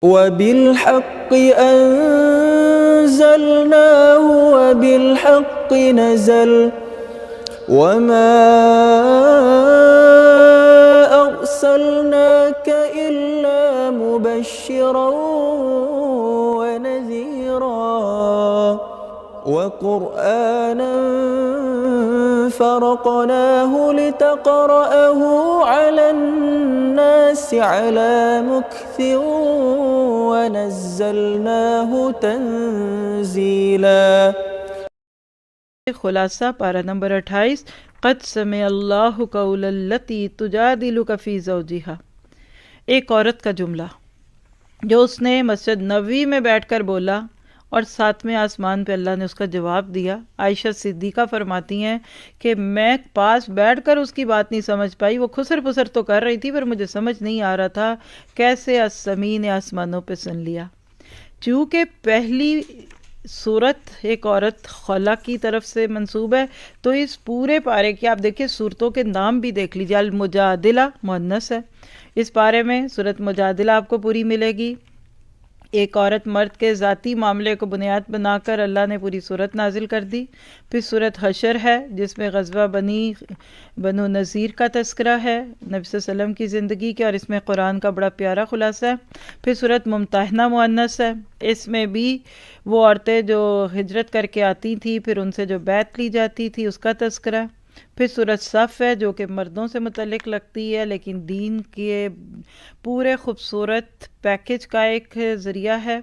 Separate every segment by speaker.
Speaker 1: وبالحق أنزلناه وبالحق نزل وما أرسلناك إلا مبشرا ونذيرا وقرآنا فرقناه لتقرأه على الناس على مكث ونزلناه تنزيلا۔
Speaker 2: خلاصہ پارہ نمبر 28 قد سمع اللہ قول التی تجادلک فی زوجہا۔ ایک عورت کا جملہ جو اس نے مسجد نبوی میں بیٹھ کر بولا اور ساتویں آسمان پہ اللہ نے اس کا جواب دیا۔ عائشہ صدیقہ فرماتی ہیں کہ میں پاس بیٹھ کر اس کی بات نہیں سمجھ پائی، وہ خسر پسر تو کر رہی تھی پر مجھے سمجھ نہیں آ رہا تھا کیسے السمیع نے آسمانوں پہ سن لیا۔ چونکہ پہلی صورت ایک عورت خلا کی طرف سے منسوب ہے تو اس پورے پارے کی آپ دیکھیں صورتوں کے نام بھی دیکھ لیجیے۔ المجادلہ مؤنث ہے، اس پارے میں صورت مجادلہ آپ کو پوری ملے گی۔ ایک عورت مرد کے ذاتی معاملے کو بنیاد بنا کر اللہ نے پوری صورت نازل کر دی۔ پھر صورت حشر ہے جس میں غزوہ بنو نذیر کا تذکرہ ہے نبی صلی اللہ علیہ وسلم کی زندگی کے، اور اس میں قرآن کا بڑا پیارا خلاصہ ہے۔ پھر صورت ممتحنہ مؤنث ہے، اس میں بھی وہ عورتیں جو ہجرت کر کے آتی تھیں پھر ان سے جو بیعت لی جاتی تھی اس کا تذکرہ۔ پھر صورت صف ہے جو کہ مردوں سے متعلق لگتی ہے لیکن دین کے پورے خوبصورت پیکج کا ایک ذریعہ ہے۔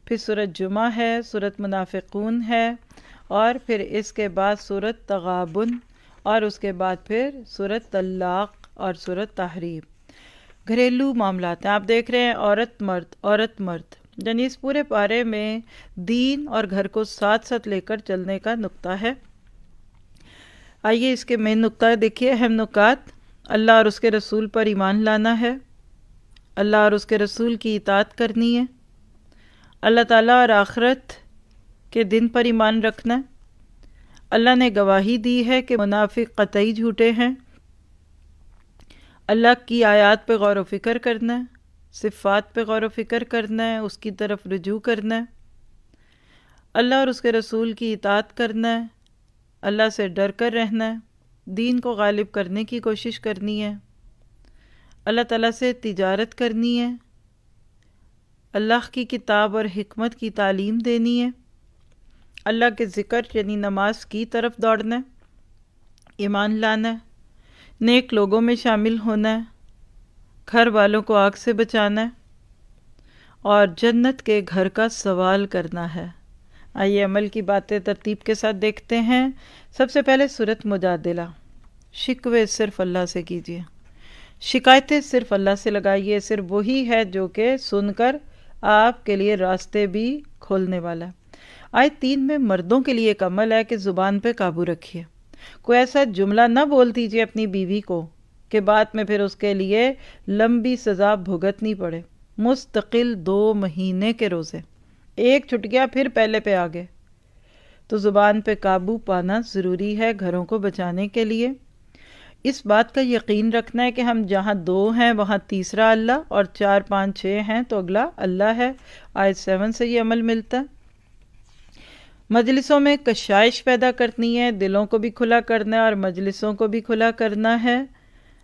Speaker 2: پھر صورت جمعہ ہے، صورت منافقون ہے، اور پھر اس کے بعد صورت تغابن، اور اس کے بعد پھر صورت طلاق اور صورت تحریم۔ گھریلو معاملات ہیں، آپ دیکھ رہے ہیں عورت مرد عورت مرد، یعنی اس پورے پارے میں دین اور گھر کو ساتھ ساتھ لے کر چلنے کا نقطہ ہے۔ آئیے اس کے مین نقطہ دیکھیے، اہم نکات۔ اللہ اور اس کے رسول پر ایمان لانا ہے، اللہ اور اس کے رسول کی اطاعت کرنی ہے، اللہ تعالیٰ اور آخرت کے دن پر ایمان رکھنا ہے۔ اللہ نے گواہی دی ہے کہ منافق قطعی جھوٹے ہیں۔ اللہ کی آیات پہ غور و فکر کرنا ہے، صفات پہ غور و فکر کرنا ہے، اس کی طرف رجوع کرنا ہے، اللہ اور اس کے رسول کی اطاعت کرنا ہے، اللہ سے ڈر کر رہنا ہے، دین کو غالب کرنے کی کوشش کرنی ہے، اللہ تعالیٰ سے تجارت کرنی ہے، اللہ کی کتاب اور حکمت کی تعلیم دینی ہے، اللہ کے ذکر یعنی نماز کی طرف دوڑنا ہے، ایمان لانا ہے، نیک لوگوں میں شامل ہونا ہے، گھر والوں کو آگ سے بچانا ہے، اور جنت کے گھر کا سوال کرنا ہے۔ آئیے عمل کی باتیں ترتیب کے ساتھ دیکھتے ہیں۔ سب سے پہلے صورت مجادلہ، شکوے صرف اللہ سے کیجیے، شکایتیں صرف اللہ سے لگائیے، صرف وہی ہے جو کہ سن کر آپ کے لیے راستے بھی کھولنے والا ہے۔ آیت 3 میں مردوں کے لیے ایک عمل ہے کہ زبان پہ قابو رکھیے، کوئی ایسا جملہ نہ بول دیجیے اپنی بیوی کو کہ بعد میں پھر اس کے لیے لمبی سزا بھگتنی پڑے۔ مستقل 2 مہینے کے روزے، ایک چھٹ گیا پھر پہلے پہ آگے، تو زبان پہ قابو پانا ضروری ہے گھروں کو بچانے کے لیے۔ اس بات کا یقین رکھنا ہے کہ ہم جہاں 2 ہیں وہاں تیسرا اللہ، اور 4 5 6 ہیں تو اگلا اللہ ہے۔ آیت 7 سے یہ عمل ملتا ہے۔ مجلسوں میں کشائش پیدا کرنی ہے، دلوں کو بھی کھلا کرنا ہے اور مجلسوں کو بھی کھلا کرنا ہے۔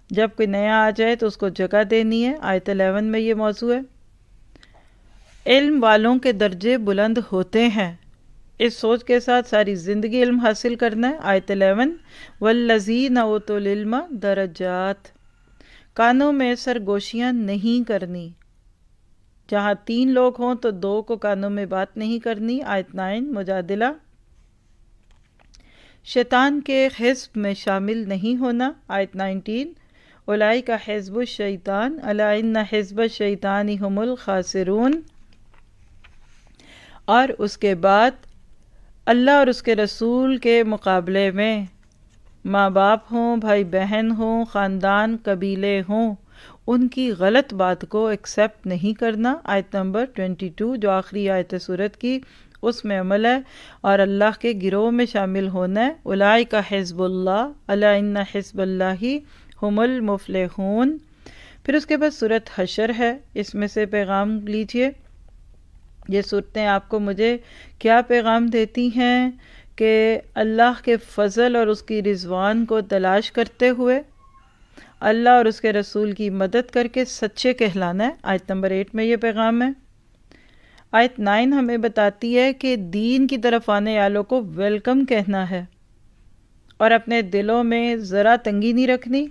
Speaker 2: جب کوئی نیا آ جائے تو اس کو جگہ دینی ہے، آیت 11 میں یہ موضوع ہے۔ علم والوں کے درجے بلند ہوتے ہیں، اس سوچ کے ساتھ ساری زندگی علم حاصل کرنا ہے، آیت 11۔ والذین اوتوا العلم درجات، کانوں میں سرگوشیاں نہیں کرنی، جہاں 3 لوگ ہوں تو 2 کو کانوں میں بات نہیں کرنی، آیت 9۔ مجادلہ، شیطان کے حزب میں شامل نہیں ہونا، آیت 19۔ اولئک حزب الشیطان الا ان حزب الشیطان هم الخاسرون۔ اور اس کے بعد اللہ اور اس کے رسول کے مقابلے میں ماں باپ ہوں، بھائی بہن ہوں، خاندان قبیلے ہوں، ان کی غلط بات کو ایکسیپٹ نہیں کرنا، آیت نمبر 22 جو آخری آیت سورت کی، اس میں عمل ہے، اور اللہ کے گروہ میں شامل ہونا ہے۔ اولئک حزب اللہ الا ان حزب اللہ هم المفلحون۔ پھر اس کے بعد صورت حشر ہے، اس میں سے پیغام لیجئے۔ یہ صورتیں آپ کو مجھے کیا پیغام دیتی ہیں کہ اللہ کے فضل اور اس کی رضوان کو تلاش کرتے ہوئے اللہ اور اس کے رسول کی مدد کر کے سچے کہلانا ہے۔ آیت نمبر 8 میں یہ پیغام ہے۔ آیت 9 ہمیں بتاتی ہے کہ دین کی طرف آنے والوں کو ویلکم کہنا ہے اور اپنے دلوں میں ذرا تنگی نہیں رکھنی،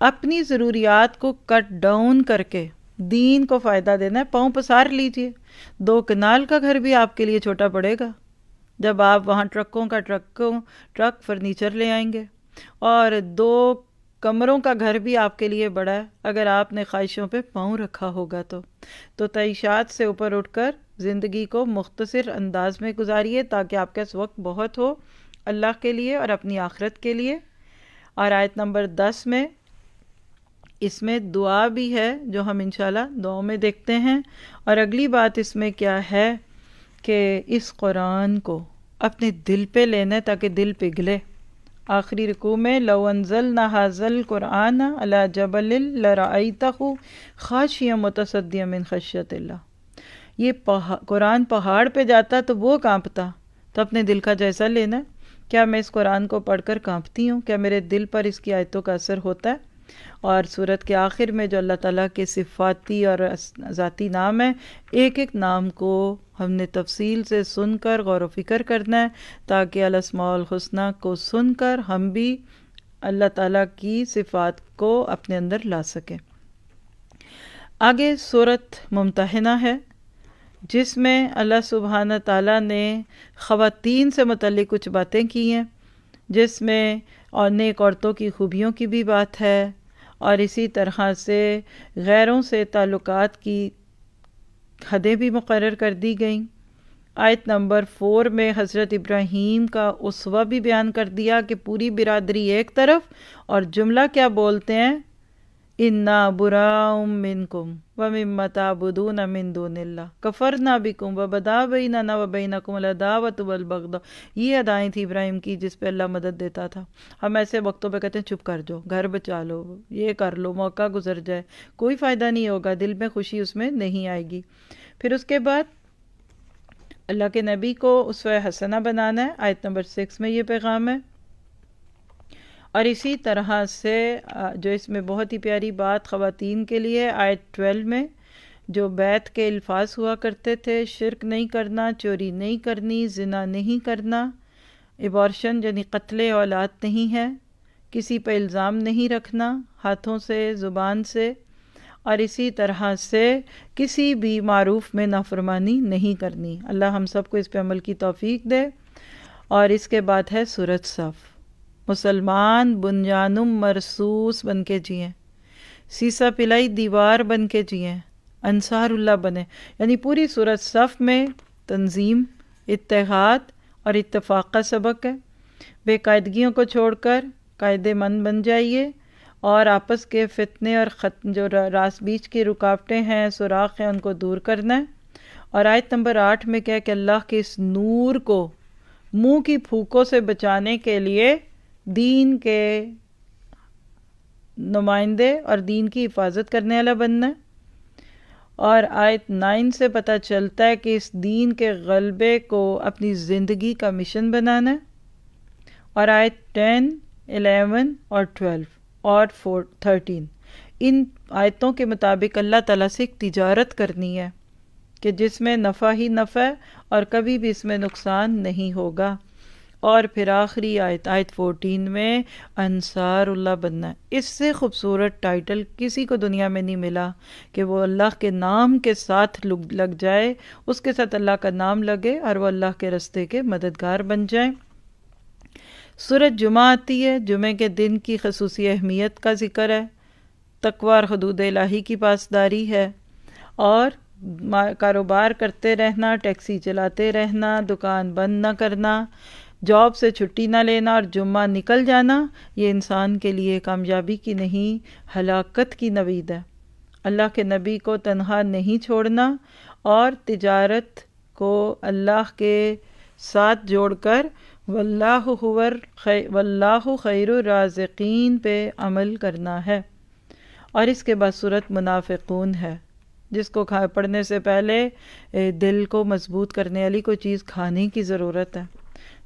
Speaker 2: اپنی ضروریات کو کٹ ڈاؤن کر کے دین کو فائدہ دینا ہے۔ پاؤں پسار لیجئے، 2 کنال کا گھر بھی آپ کے لیے چھوٹا پڑے گا جب آپ وہاں ٹرک فرنیچر لے آئیں گے، اور 2 کمروں کا گھر بھی آپ کے لیے بڑا ہے اگر آپ نے خواہشوں پہ پاؤں رکھا ہوگا تو تعیشات سے اوپر اٹھ کر زندگی کو مختصر انداز میں گزاریے تاکہ آپ کے وقت بہت ہو اللہ کے لیے اور اپنی آخرت کے لیے۔ اور آیت نمبر 10 میں اس میں دعا بھی ہے جو ہم انشاءاللہ دعاؤں میں دیکھتے ہیں۔ اور اگلی بات اس میں کیا ہے کہ اس قرآن کو اپنے دل پہ لینا ہے تاکہ دل پگھلے۔ آخری رکوع میں لو انزلنا ھذا القرآن علی جبل لرأیتہ خاشعا متصدعا من خشیۃ اللہ۔ یہ قرآن پہاڑ پہ جاتا تو وہ کانپتا، تو اپنے دل کا جائزہ لینا ہے، کیا میں اس قرآن کو پڑھ کر کانپتی ہوں؟ کیا میرے دل پر اس کی آیتوں کا اثر ہوتا ہے؟ اور سورت کے آخر میں جو اللہ تعالیٰ کے صفاتی اور ذاتی نام ہیں، ایک ایک نام کو ہم نے تفصیل سے سن کر غور و فکر کرنا ہے تاکہ الاسماء الحسنی کو سن کر ہم بھی اللہ تعالیٰ کی صفات کو اپنے اندر لا سکیں۔ آگے سورت ممتحنہ ہے جس میں اللہ سبحانہ تعالیٰ نے خواتین سے متعلق کچھ باتیں کی ہیں، جس میں اور نیک عورتوں کی خوبیوں کی بھی بات ہے، اور اسی طرح سے غیروں سے تعلقات کی حدیں بھی مقرر کر دی گئیں۔ آیت نمبر 4 میں حضرت ابراہیم کا اسوہ بھی بیان کر دیا کہ پوری برادری ایک طرف، اور جملہ کیا بولتے ہیں، اِنَّا بُرَاءٌ مِّنكُمْ وَمِمَّا تَعْبُدُونَ مِن دُونِ اللَّهِ كَفَرْنَا بِكُمْ وَبَدَا بَيْنَنَا وَبَيْنَكُمُ الْعَدَاوَةُ وَالْبَغْضَاءُ۔ یہ ادائیں تھی ابراہیم کی جس پہ اللہ مدد دیتا تھا۔ ہم ایسے وقتوں پہ کہتے ہیں چپ کر جاؤ، گھر بچا لو، یہ کر لو، موقع گزر جائے، کوئی فائدہ نہیں ہوگا، دل میں خوشی اس میں نہیں آئے گی۔ پھر اس کے بعد اللہ کے نبی کو اسوہ حسنہ بنانا ہے، آیت نمبر 6 میں یہ پیغام ہے۔ اور اسی طرح سے جو اس میں بہت ہی پیاری بات خواتین کے لیے آیت 12 میں جو بیت کے الفاظ ہوا کرتے تھے، شرک نہیں کرنا، چوری نہیں کرنی، زنا نہیں کرنا، ایبارشن یعنی قتل اولاد نہیں ہے، کسی پہ الزام نہیں رکھنا ہاتھوں سے، زبان سے، اور اسی طرح سے کسی بھی معروف میں نافرمانی نہیں کرنی۔ اللہ ہم سب کو اس پہ عمل کی توفیق دے۔ اور اس کے بعد ہے سورۃ صف۔ مسلمان بنیانم مرصوص بن کے جئیں، سیسا پلائی دیوار بن کے جئیں، انصار اللہ بنے، یعنی پوری سورۃ صف میں تنظیم، اتحاد اور اتفاق کا سبق ہے۔ بے قاعدگیوں کو چھوڑ کر قاعدے مند بن جائیے، اور آپس کے فتنے اور جو راس بیچ کی رکاوٹیں ہیں، سوراخ ہیں، ان کو دور کرنا ہے۔ اور آیت نمبر 8 میں کہا کہ اللہ کے اس نور کو منہ کی پھوکوں سے بچانے کے لیے دین کے نمائندے اور دین کی حفاظت کرنے والا بننا ہے۔ اور آیت 9 سے پتہ چلتا ہے کہ اس دین کے غلبے کو اپنی زندگی کا مشن بنانا ہے۔ اور آیت 10، 11 اور 12 اور 13 ان آیتوں کے مطابق اللہ تعالیٰ سے ایک تجارت کرنی ہے کہ جس میں نفع ہی نفع ہے اور کبھی بھی اس میں نقصان نہیں ہوگا۔ اور پھر آخری آیت 14 میں انصار اللہ بننا ہے۔ اس سے خوبصورت ٹائٹل کسی کو دنیا میں نہیں ملا کہ وہ اللہ کے نام کے ساتھ لگ جائے، اس کے ساتھ اللہ کا نام لگے اور وہ اللہ کے رستے کے مددگار بن جائیں۔ سورۃ جمعہ آتی ہے، جمعے کے دن کی خصوصی اہمیت کا ذکر ہے، تقوی اور حدود الہی کی پاسداری ہے، اور کاروبار کرتے رہنا، ٹیکسی چلاتے رہنا، دکان بند نہ کرنا، جاب سے چھٹی نہ لینا اور جمعہ نکل جانا، یہ انسان کے لیے کامیابی کی نہیں، ہلاکت کی نوید ہے۔ اللہ کے نبی کو تنہا نہیں چھوڑنا، اور تجارت کو اللہ کے ساتھ جوڑ کر واللہ خیر الرازقین پہ عمل کرنا ہے۔ اور اس کے بعد سورۃ منافقون ہے جس کو پڑھنے سے پہلے دل کو مضبوط کرنے والی کوئی چیز کھانے کی ضرورت ہے۔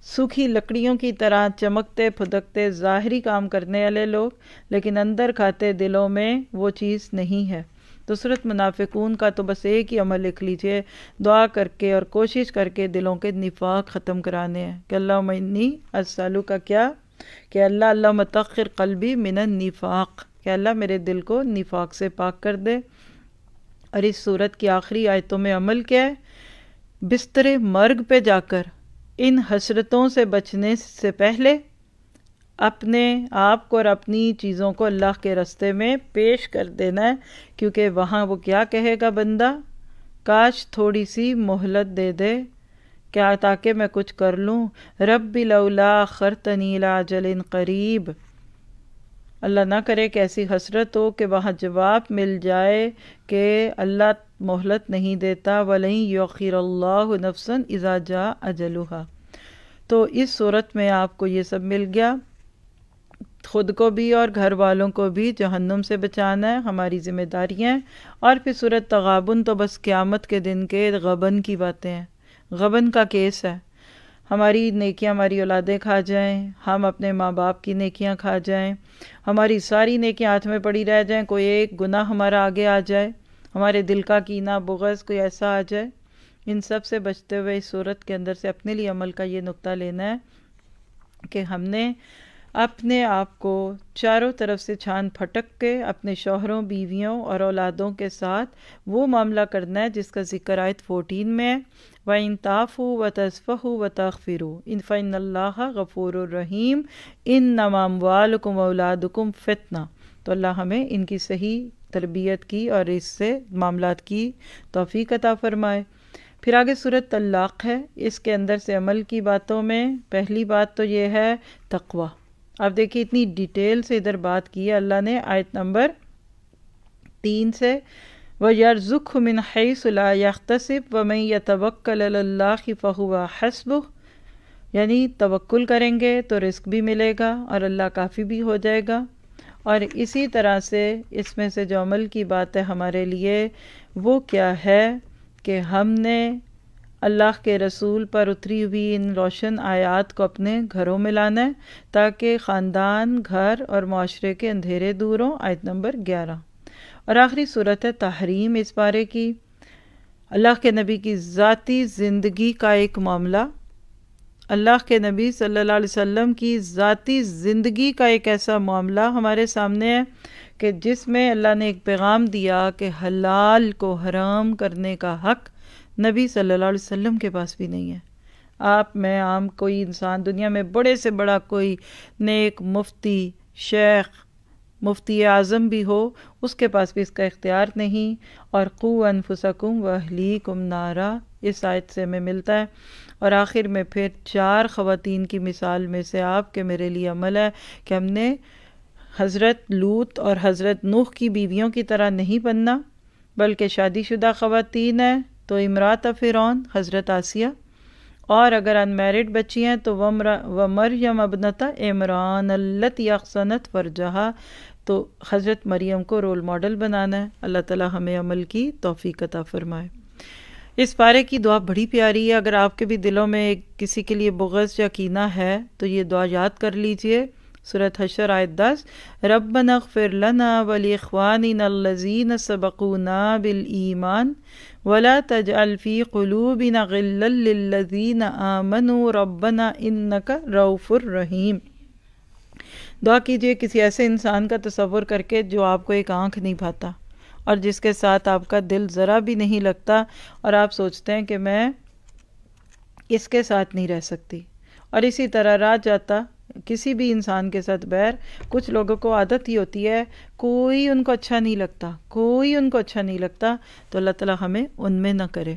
Speaker 2: سوکھی لکڑیوں کی طرح چمکتے پھدکتے ظاہری کام کرنے والے لوگ، لیکن اندر کھاتے دلوں میں وہ چیز نہیں ہے۔ تو سورۃ منافقون کا تو بس ایک ہی عمل لکھ لیجئے، دعا کر کے اور کوشش کر کے دلوں کے نفاق ختم کرانے ہیں کہ اللہم انی اسألو کا کیا کہ اللہ مطہر قلبی من النفاق، کہ اللہ میرے دل کو نفاق سے پاک کر دے۔ اور اس صورت کی آخری آیتوں میں عمل کیا ہے؟ بستر مرگ پہ جا کر ان حسرتوں سے بچنے سے پہلے اپنے آپ کو اور اپنی چیزوں کو اللہ کے راستے میں پیش کر دینا ہے، کیونکہ وہاں وہ کیا کہے گا بندہ؟ کاش تھوڑی سی مہلت دے دے کیا تاکہ میں کچھ کر لوں، رب لولا اخرتنی الی اجل قریب۔ اللہ نہ کرے کہ ایسی حسرت ہو کہ وہاں جواب مل جائے کہ اللہ مہلت نہیں دیتا، وَلَن يُؤَخِّرَ اللَّهُ نَفْسًا إِذَا جَاءَ أَجَلُهَا۔ تو اس صورت میں آپ کو یہ سب مل گیا، خود کو بھی اور گھر والوں کو بھی جہنم سے بچانا ہے، ہماری ذمہ داریاں ہیں۔ اور پھر سورۃ تغابن تو بس قیامت کے دن کے غبن کی باتیں ہیں، غبن کا کیس ہے، ہماری نیکیاں ہماری اولادیں کھا جائیں، ہم اپنے ماں باپ کی نیکیاں کھا جائیں، ہماری ساری نیکیاں ہاتھ میں پڑی رہ جائیں، کوئی ایک گناہ ہمارا آگے آ جائے، ہمارے دل کا کینہ بغض کوئی ایسا آ جائے، ان سب سے بچتے ہوئے اس صورت کے اندر سے اپنے لیے عمل کا یہ نقطہ لینا ہے کہ ہم نے اپنے آپ کو چاروں طرف سے چھان پھٹک کے اپنے شوہروں، بیویوں اور اولادوں کے ساتھ وہ معاملہ کرنا ہے جس کا ذکر آیت 14 میں ہے، وَإِن تَعْفُوا وَتَصْفَحُوا وَتَغْفِرُوا فَإِنَّ اللَّهَ غَفُورٌ رَحِيمٌ إِنَّمَا أَمْوَالُكُمْ وَأَوْلَادُكُمْ فِتْنَةٌ۔ تو اللہ ہمیں ان کی صحیح تربیت کی اور اس سے معاملات کی توفیق عطا فرمائے۔ پھر آگے سورۃ طلاق ہے، اس کے اندر سے عمل کی باتوں میں پہلی بات تو یہ ہے تقوی۔ آپ دیکھیے اتنی ڈیٹیل سے ادھر بات کی ہے اللہ نے آیت نمبر 3 سے، وَيَرْزُقْهُ مِنْ حَيْثُ لَا يَحْتَسِبُ وَمَنْ يَتَوَكَّلْ عَلَى اللَّهِ فَهُوَ حَسْبُهُ، یعنی توکل کریں گے تو رزق بھی ملے گا اور اللہ کافی بھی ہو جائے گا۔ اور اسی طرح سے اس میں سے جو عمل کی بات ہے ہمارے لیے وہ کیا ہے کہ ہم نے اللہ کے رسول پر اتری ہوئی ان روشن آیات کو اپنے گھروں میں لانا ہے تاکہ خاندان، گھر اور معاشرے کے اندھیرے دور ہوں، آیت نمبر 11۔ اور آخری صورت ہے تحریم اس بارے کی، اللہ کے نبی کی ذاتی زندگی کا ایک معاملہ، اللہ کے نبی صلی اللہ علیہ وسلم کی ذاتی زندگی کا ایک ایسا معاملہ ہمارے سامنے ہے کہ جس میں اللہ نے ایک پیغام دیا کہ حلال کو حرام کرنے کا حق نبی صلی اللہ علیہ وسلم کے پاس بھی نہیں ہے۔ آپ میں عام کوئی انسان دنیا میں بڑے سے بڑا کوئی نیک مفتی، شیخ، مفتی اعظم بھی ہو، اس کے پاس بھی اس کا اختیار نہیں۔ اور قوا انفسکم واہلیکم نارا اس آیت سے ہمیں ملتا ہے۔ اور آخر میں پھر 4 خواتین کی مثال میں سے آپ کے میرے لیے عمل ہے کہ ہم نے حضرت لوط اور حضرت نوح کی بیویوں کی طرح نہیں بننا، بلکہ شادی شدہ خواتین ہیں تو امرات فرعون حضرت آسیہ، اور اگر انمیرڈ بچی ہیں تو ومریم ابنۃ عمران التی احصنت فرجہا، تو حضرت مریم کو رول ماڈل بنانا ہے۔ اللہ تعالی ہمیں عمل کی توفیق عطا فرمائے۔ اس پارے کی دعا بڑی پیاری ہے، اگر آپ کے بھی دلوں میں کسی کے لیے بغض یا کینہ ہے تو یہ دعا یاد کر لیجئے۔ سورۃ حشر آیت 10، ربنا اغفر لنا ولاخواننا الذین سبقونا بالایمان ولا تجعل فی قلوبنا غلا للذین آمنوا ربنا انک رؤوف رحیم۔ دعا کیجئے کسی ایسے انسان کا تصور کر کے جو آپ کو ایک آنکھ نہیں بھاتا اور جس کے ساتھ آپ کا دل ذرا بھی نہیں لگتا اور آپ سوچتے ہیں کہ میں اس کے ساتھ نہیں رہ سکتی، اور اسی طرح رہ جاتا کسی بھی انسان کے ساتھ بیر، کچھ لوگوں کو عادت ہی ہوتی ہے کوئی ان کو اچھا نہیں لگتا، کوئی ان کو اچھا نہیں لگتا، تو اللہ تعالی ہمیں ان میں نہ کرے۔